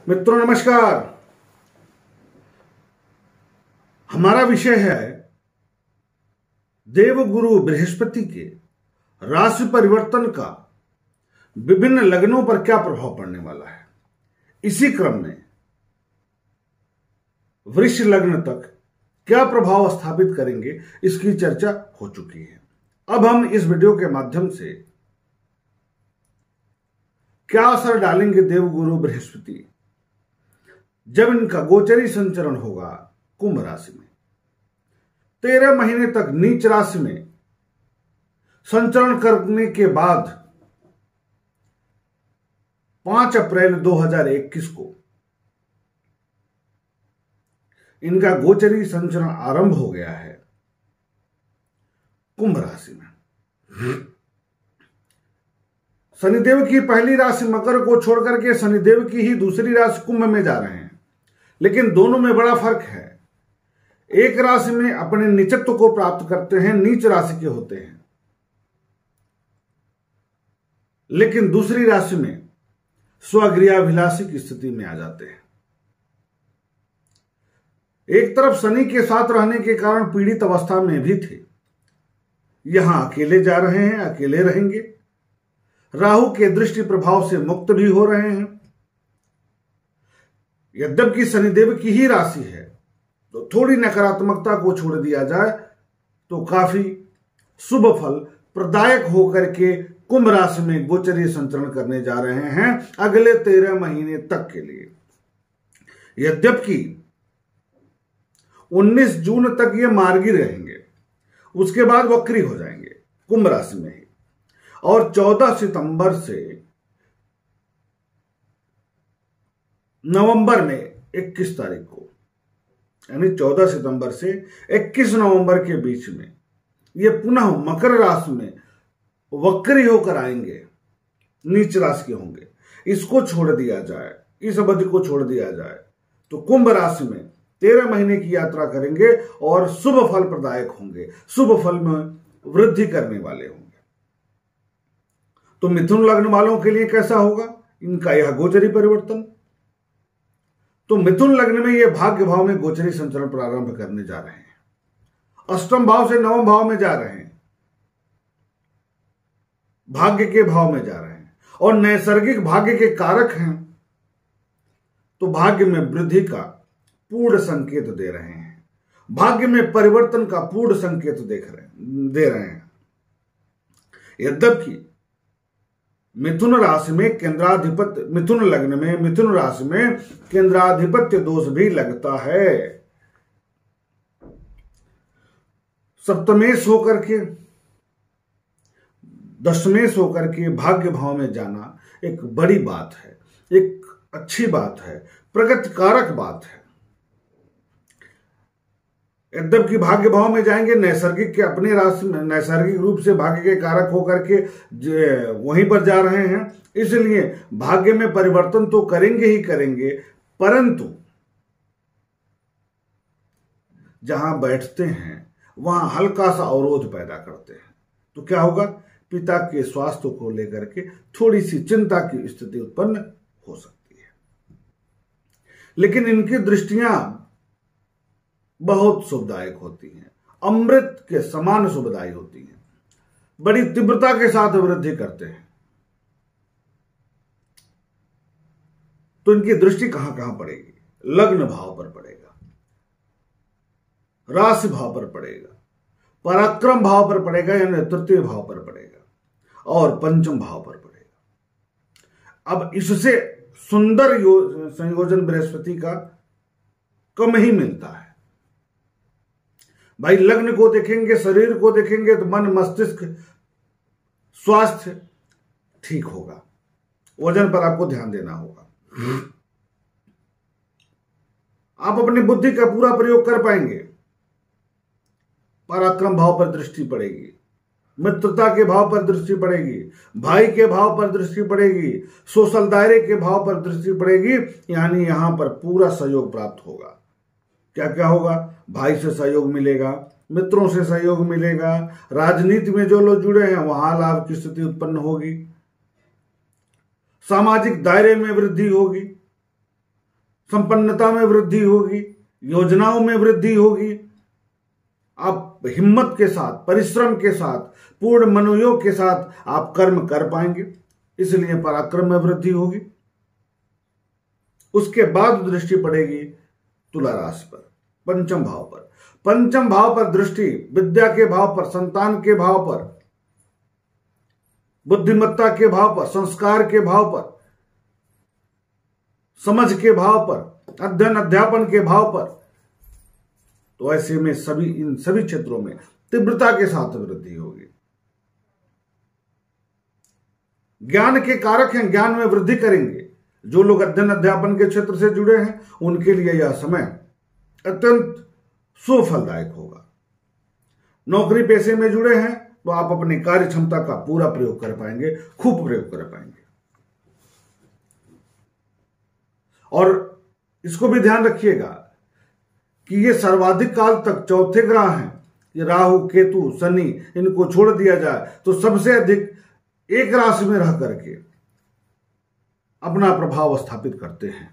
मित्रों नमस्कार। हमारा विषय है देवगुरु बृहस्पति के राशि परिवर्तन का विभिन्न लग्नों पर क्या प्रभाव पड़ने वाला है। इसी क्रम में वृष लग्न तक क्या प्रभाव स्थापित करेंगे, इसकी चर्चा हो चुकी है। अब हम इस वीडियो के माध्यम से क्या असर डालेंगे देवगुरु बृहस्पति जब इनका गोचरी संचरण होगा कुंभ राशि में। 13 महीने तक नीच राशि में संचरण करने के बाद 5 अप्रैल 2021 को इनका गोचरी संचरण आरंभ हो गया है कुंभ राशि में। शनिदेव की पहली राशि मकर को छोड़कर के शनिदेव की ही दूसरी राशि कुंभ में जा रहे हैं, लेकिन दोनों में बड़ा फर्क है। एक राशि में अपने नीचत्व को प्राप्त करते हैं, नीच राशि के होते हैं, लेकिन दूसरी राशि में स्वगृहाभिलाषी की स्थिति में आ जाते हैं। एक तरफ शनि के साथ रहने के कारण पीड़ित अवस्था में भी थे, यहां अकेले जा रहे हैं, अकेले रहेंगे। राहु के दृष्टि प्रभाव से मुक्त भी हो रहे हैं। यद्यपि शनिदेव की ही राशि है, तो थोड़ी नकारात्मकता को छोड़ दिया जाए तो काफी शुभ फल प्रदायक होकर के कुंभ राशि में गोचरीय संचरण करने जा रहे हैं अगले 13 महीने तक के लिए। यद्यपि 19 जून तक ये मार्गी रहेंगे, उसके बाद वक्री हो जाएंगे कुंभ राशि में ही, और 14 सितंबर से नवंबर में 21 तारीख को, यानी 14 सितंबर से 21 नवंबर के बीच में ये पुनः मकर राशि में वक्री होकर आएंगे, नीच राशि के होंगे। इसको छोड़ दिया जाए, इस अवधि को छोड़ दिया जाए तो कुंभ राशि में 13 महीने की यात्रा करेंगे और शुभ फल प्रदायक होंगे, शुभ फल में वृद्धि करने वाले होंगे। तो मिथुन लग्न वालों के लिए कैसा होगा इनका यह गोचरी परिवर्तन? तो मिथुन लग्न में ये भाग्य भाव में गोचरी संचरण प्रारंभ करने जा रहे हैं। अष्टम भाव से नवम भाव में जा रहे हैं, भाग्य के भाव में जा रहे हैं, और नैसर्गिक भाग्य के कारक हैं, तो भाग्य में वृद्धि का पूर्ण संकेत दे रहे हैं, भाग्य में परिवर्तन का पूर्ण संकेत दे रहे हैं। यद्यपि मिथुन राशि में केंद्राधिपत्य, मिथुन लग्न में मिथुन राशि में केंद्राधिपत्य दोष भी लगता है। सप्तमेश होकर के, दशमेश होकर के भाग्य भाव में जाना एक बड़ी बात है, एक अच्छी बात है, प्रगतिकारक बात है। यद्यपि भाग्य भाव में जाएंगे, नैसर्गिक के अपने राशि में नैसर्गिक रूप से भाग्य के कारक होकर के वहीं पर जा रहे हैं, इसलिए भाग्य में परिवर्तन तो करेंगे ही करेंगे, परंतु जहां बैठते हैं वहां हल्का सा अवरोध पैदा करते हैं। तो क्या होगा, पिता के स्वास्थ्य को लेकर के थोड़ी सी चिंता की स्थिति उत्पन्न हो सकती है। लेकिन इनकी दृष्टियां बहुत शुभदायक होती हैं, अमृत के समान शुभदायी होती हैं, बड़ी तीव्रता के साथ वृद्धि करते हैं। तो इनकी दृष्टि कहां कहां पड़ेगी? लग्न भाव पर पड़ेगा, राशि भाव पर पड़ेगा, पराक्रम भाव पर पड़ेगा, यानी तृतीय भाव पर पड़ेगा, और पंचम भाव पर पड़ेगा। अब इससे सुंदर संयोजन बृहस्पति का कम ही मिलता है। भाई लग्न को देखेंगे, शरीर को देखेंगे तो मन मस्तिष्क स्वास्थ्य ठीक होगा, वजन पर आपको ध्यान देना होगा, आप अपनी बुद्धि का पूरा प्रयोग कर पाएंगे। पराक्रम भाव पर दृष्टि पड़ेगी, मित्रता के भाव पर दृष्टि पड़ेगी, भाई के भाव पर दृष्टि पड़ेगी, सोशल दायरे के भाव पर दृष्टि पड़ेगी, यानी यहां पर पूरा सहयोग प्राप्त होगा। क्या क्या होगा? भाई से सहयोग मिलेगा, मित्रों से सहयोग मिलेगा, राजनीति में जो लोग जुड़े हैं वहां लाभ की स्थिति उत्पन्न होगी, सामाजिक दायरे में वृद्धि होगी, संपन्नता में वृद्धि होगी, योजनाओं में वृद्धि होगी। आप हिम्मत के साथ, परिश्रम के साथ, पूर्ण मनोयोग के साथ आप कर्म कर पाएंगे, इसलिए पराक्रम में वृद्धि होगी। उसके बाद दृष्टि पड़ेगी तुला राशि पर, पंचम भाव पर। पंचम भाव पर दृष्टि विद्या के भाव पर, संतान के भाव पर, बुद्धिमत्ता के भाव पर, संस्कार के भाव पर, समझ के भाव पर, अध्ययन अध्यापन के भाव पर। तो ऐसे में इन सभी क्षेत्रों में तीव्रता के साथ वृद्धि होगी। ज्ञान के कारक हैं, ज्ञान में वृद्धि करेंगे। जो लोग अध्ययन अध्यापन के क्षेत्र से जुड़े हैं उनके लिए यह समय अत्यंत सुफलदायक होगा। नौकरी पेशे में जुड़े हैं तो आप अपनी कार्य क्षमता का पूरा प्रयोग कर पाएंगे, खूब प्रयोग कर पाएंगे। और इसको भी ध्यान रखिएगा कि ये सर्वाधिक काल तक चौथे ग्रह हैं, ये राहु, केतु, शनि, इनको छोड़ दिया जाए तो सबसे अधिक एक राशि में रह करके अपना प्रभाव स्थापित करते हैं।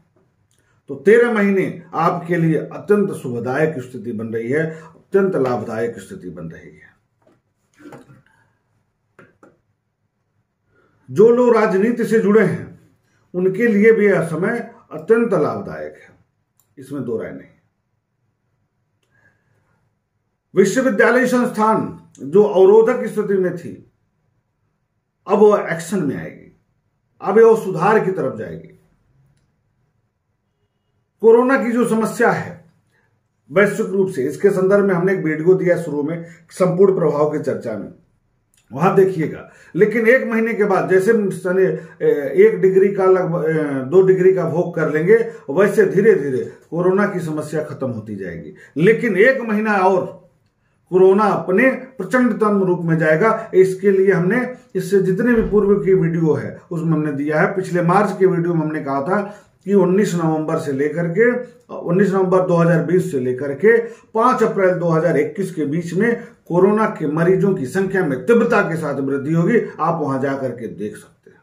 तो 13 महीने आपके लिए अत्यंत शुभदायक स्थिति बन रही है, अत्यंत लाभदायक स्थिति बन रही है। जो लोग राजनीति से जुड़े हैं उनके लिए भी यह समय अत्यंत लाभदायक है, इसमें दो राय नहीं। विश्वविद्यालय संस्थान जो अवरोधक स्थिति में थी अब वह एक्शन में आएगी, अब वह सुधार की तरफ जाएगी। कोरोना की जो समस्या है वैश्विक रूप से, इसके संदर्भ में हमने एक वीडियो दिया शुरू में संपूर्ण प्रभाव की चर्चा में, वहां देखिएगा। लेकिन 1 महीने के बाद जैसे 1 डिग्री का लगभग 2 डिग्री का भोग कर लेंगे वैसे धीरे धीरे कोरोना की समस्या खत्म होती जाएगी। लेकिन 1 महीना और कोरोना अपने प्रचंडतम रूप में जाएगा। इसके लिए हमने इससे जितने भी पूर्व की वीडियो है उसमें हमने दिया है। पिछले मार्च के वीडियो में हमने कहा था कि 19 नवंबर 2020 से लेकर के 5 अप्रैल 2021 के बीच में कोरोना के मरीजों की संख्या में तीव्रता के साथ वृद्धि होगी। आप वहां जाकर के देख सकते हैं।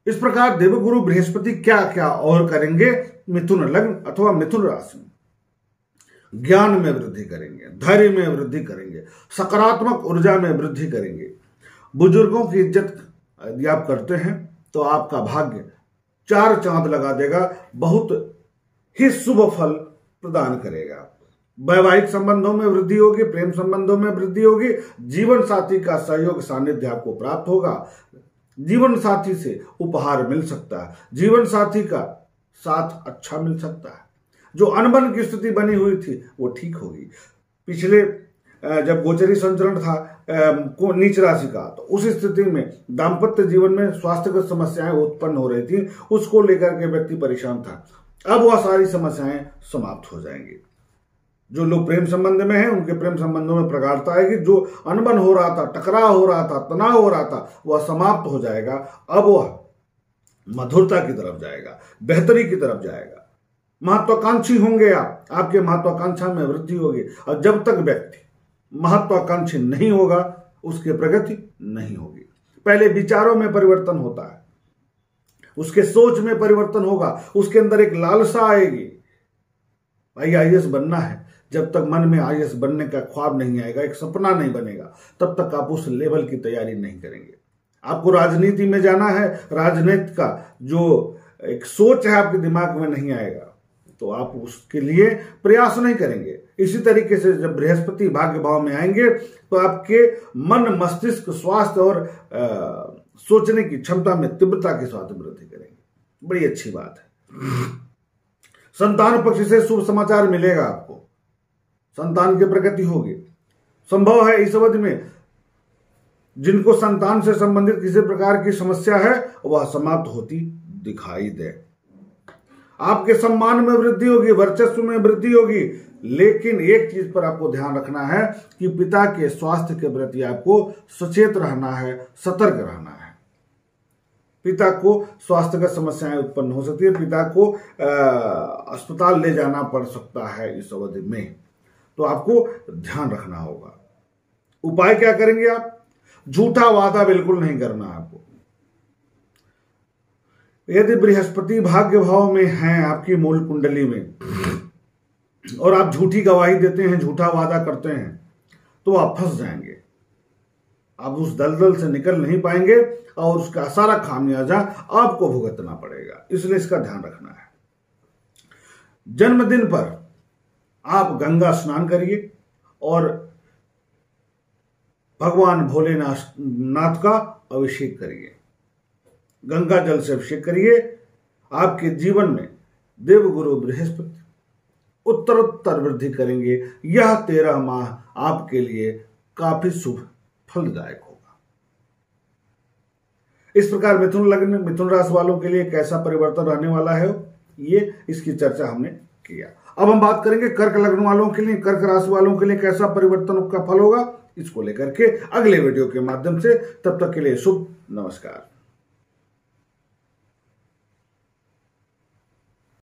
इस प्रकार देवगुरु बृहस्पति क्या क्या और करेंगे मिथुन लग्न अथवा मिथुन राशि में। ज्ञान में वृद्धि करेंगे, धैर्य में वृद्धि करेंगे, सकारात्मक ऊर्जा में वृद्धि करेंगे। बुजुर्गों की इज्जत यदि आप करते हैं तो आपका भाग्य 4 चांद लगा देगा, बहुत ही शुभ फल प्रदान करेगा। वैवाहिक संबंधों में वृद्धि होगी, प्रेम संबंधों में वृद्धि होगी, जीवन साथी का सहयोग सानिध्य आपको प्राप्त होगा। जीवन साथी से उपहार मिल सकता है, जीवन साथी का साथ अच्छा मिल सकता है। जो अनबन की स्थिति बनी हुई थी वो ठीक होगी। पिछले जब गोचरी संचरण था नीच राशि का, तो उस स्थिति में दाम्पत्य जीवन में स्वास्थ्यगत समस्याएं उत्पन्न हो रही थी, उसको लेकर के व्यक्ति परेशान था। अब वह सारी समस्याएं समाप्त हो जाएंगी। जो लोग प्रेम संबंध में हैं उनके प्रेम संबंधों में प्रगाढ़ता आएगी। जो अनबन हो रहा था, टकराव हो रहा था, तनाव हो रहा था, वह समाप्त हो जाएगा। अब वह मधुरता की तरफ जाएगा, बेहतरी की तरफ जाएगा। महत्वाकांक्षी होंगे आप, आपके महत्वाकांक्षा में वृद्धि होगी। और जब तक व्यक्ति महत्वाकांक्षी नहीं होगा उसकी प्रगति नहीं होगी। पहले विचारों में परिवर्तन होता है, उसके सोच में परिवर्तन होगा, उसके अंदर एक लालसा आएगी, भाई आईएएस बनना है। जब तक मन में आईएएस बनने का ख्वाब नहीं आएगा, एक सपना नहीं बनेगा, तब तक आप उस लेवल की तैयारी नहीं करेंगे। आपको राजनीति में जाना है, राजनीति का जो एक सोच है आपके दिमाग में नहीं आएगा तो आप उसके लिए प्रयास नहीं करेंगे। इसी तरीके से जब बृहस्पति भाग्य भाव में आएंगे तो आपके मन, मस्तिष्क, स्वास्थ्य और सोचने की क्षमता में तीव्रता के साथ वृद्धि करेंगे। बड़ी अच्छी बात है। संतान पक्ष से शुभ समाचार मिलेगा आपको, संतान की प्रगति होगी। संभव है इस अवधि में जिनको संतान से संबंधित किसी प्रकार की समस्या है वह समाप्त होती दिखाई दे। आपके सम्मान में वृद्धि होगी, वर्चस्व में वृद्धि होगी। लेकिन एक चीज पर आपको ध्यान रखना है कि पिता के स्वास्थ्य के प्रति आपको सचेत रहना है, सतर्क रहना है। पिता को स्वास्थ्यगत समस्याएं उत्पन्न हो सकती है, पिता को अस्पताल ले जाना पड़ सकता है इस अवधि में, तो आपको ध्यान रखना होगा। उपाय क्या करेंगे आप? झूठा वादा बिल्कुल नहीं करना आपको। यदि बृहस्पति भाग्य भाव में हैं आपकी मूल कुंडली में और आप झूठी गवाही देते हैं, झूठा वादा करते हैं, तो आप फंस जाएंगे। आप उस दलदल से निकल नहीं पाएंगे और उसका सारा खामियाजा आपको भुगतना पड़ेगा। इसलिए इसका ध्यान रखना है। जन्मदिन पर आप गंगा स्नान करिए और भगवान भोलेनाथ का अभिषेक करिए, गंगा जल से अभिषेक करिए। आपके जीवन में देवगुरु बृहस्पति उत्तरोत्तर वृद्धि करेंगे। यह 13 माह आपके लिए काफी शुभ फलदायक होगा। इस प्रकार मिथुन राशि वालों के लिए कैसा परिवर्तन रहने वाला है, ये इसकी चर्चा हमने किया। अब हम बात करेंगे कर्क लग्न वालों के लिए, कर्क राशि वालों के लिए कैसा परिवर्तन का फल होगा, इसको लेकर के अगले वीडियो के माध्यम से। तब तक के लिए शुभ नमस्कार।